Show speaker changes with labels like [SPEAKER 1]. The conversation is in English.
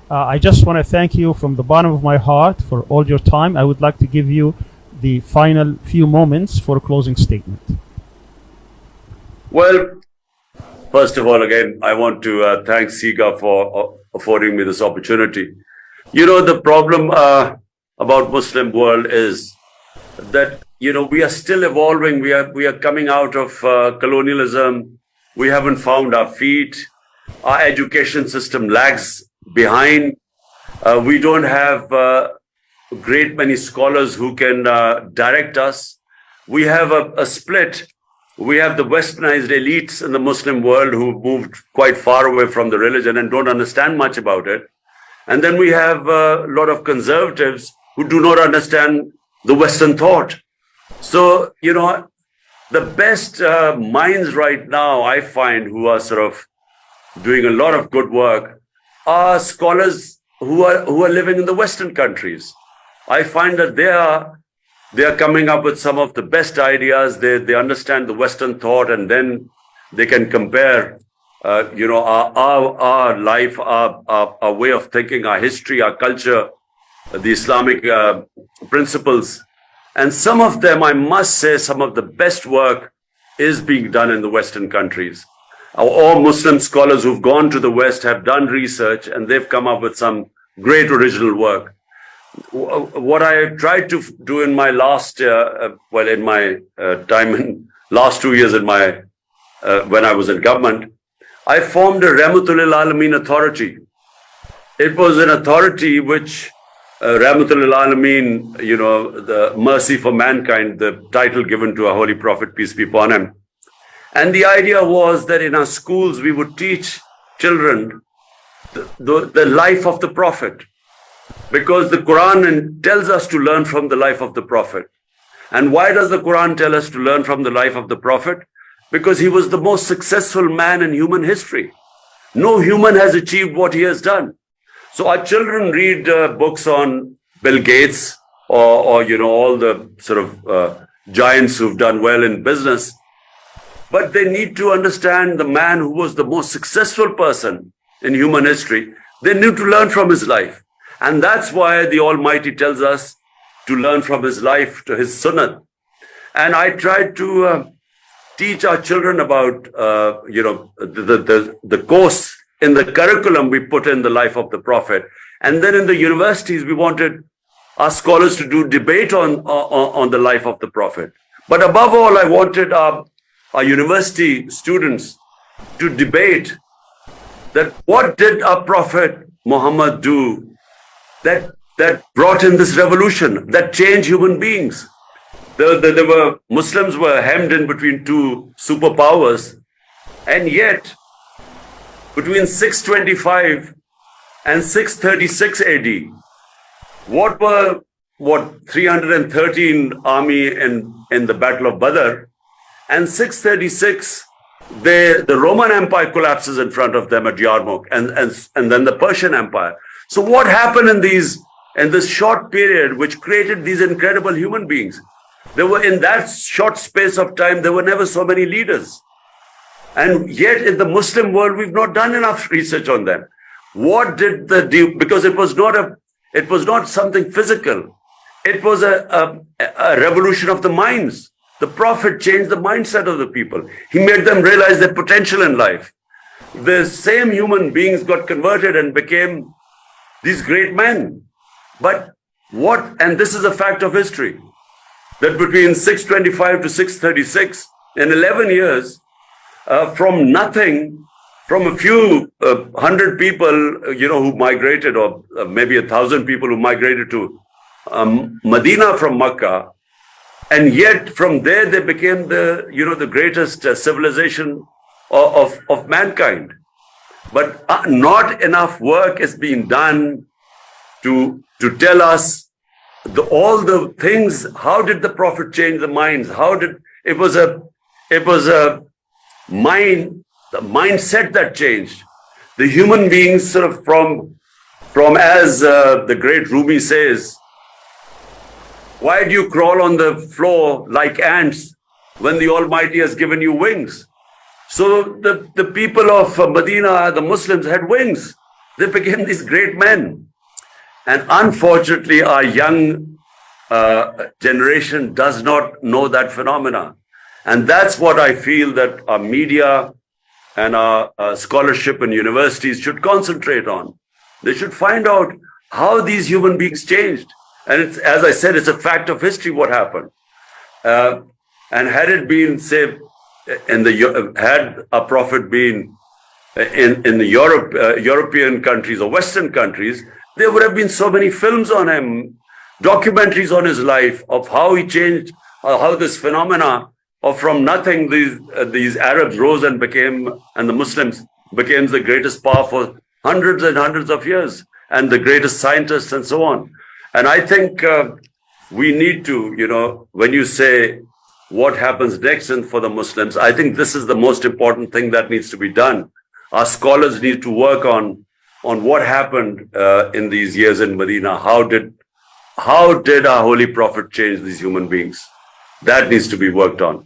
[SPEAKER 1] I just want to thank you from the bottom of my heart for all your time. I would like to give you the final few moments for a closing statement.
[SPEAKER 2] Well, first of all, again, I want to thank CIGA for affording me this opportunity. You know, the problem about Muslim world is that, you know, we are still evolving. We are coming out of colonialism. We haven't found our feet. Our education system lags behind. We don't have a great many scholars who can direct us. We have a split. We have the westernized elites in the Muslim world who moved quite far away from the religion and don't understand much about it. And then we have a lot of conservatives who do not understand the Western thought. So, you know, the best minds right now, I find, who are sort of doing a lot of good work, are scholars who are living in the Western countries. I find that they are coming up with some of the best ideas. They understand the Western thought, and then they can compare, you know, our life, our way of thinking, our history, our culture, the Islamic principles. And some of them, I must say, some of the best work is being done in the Western countries. All Muslim scholars who've gone to the West have done research, and they've come up with some great original work. What I tried to do in my last, in my time in last 2 years in my, when I was in government, I formed a Rahmatul Alameen authority. It was an authority which Rahmatul Alameen, you know, the mercy for mankind, the title given to our Holy Prophet, peace be upon him. And the idea was that in our schools, we would teach children the life of the Prophet. Because the Quran tells us to learn from the life of the Prophet. And why does the Quran tell us to learn from the life of the Prophet? Because he was the most successful man in human history. No human has achieved what he has done. So our children read books on Bill Gates or you know, all the sort of giants who've done well in business. But they need to understand the man who was the most successful person in human history. They need to learn from his life. And that's why the Almighty tells us to learn from his life, to his sunnah. And I tried to teach our children about, you know, the course in the curriculum we put in the life of the Prophet. And then in the universities, we wanted our scholars to do debate on the life of the Prophet. But above all, I wanted our university students to debate that what did our Prophet Muhammad do that brought in this revolution, that changed human beings. Muslims were hemmed in between two superpowers, and yet between 625 and 636 AD, what were 313 army in the Battle of Badr, and 636 the Roman Empire collapses in front of them at Yarmouk, and then the Persian Empire. So what happened in this short period which created these incredible human beings? There were, in that short space of time, there were never so many leaders. And yet in the Muslim world, we've not done enough research on them. What did because it was not something physical. It was a revolution of the minds. The Prophet changed the mindset of the people. He made them realize their potential in life. The same human beings got converted and became these great men. But and this is a fact of history, that between 625 to 636, in 11 years, from nothing, from a few 100 people, you know, who migrated, or maybe 1,000 people who migrated to Medina from Makkah, and yet from there they became the greatest civilization of mankind. But not enough work is being done to tell us all the things. How did the Prophet change the minds? It was a mindset that changed. The human beings sort of from as the great Rumi says, why do you crawl on the floor like ants when the Almighty has given you wings? So the people of Medina, the Muslims, had wings. they became these great men. And unfortunately, our young generation does not know that phenomena. And that's what I feel that our media and our scholarship and universities should concentrate on. They should find out how these human beings changed. And it's, as I said, it's a fact of history what happened. And had it been, say, had a prophet been in the European countries or Western countries, there would have been so many films on him, documentaries on his life of how he changed, how this phenomena of from nothing these Arabs rose and the Muslims became the greatest power for hundreds and hundreds of years, and the greatest scientists and so on. And I think we need to, when you say what happens next and for the Muslims, I think this is the most important thing that needs to be done. Our scholars need to work on what happened in these years in Medina. How did our Holy Prophet change these human beings? That needs to be worked on.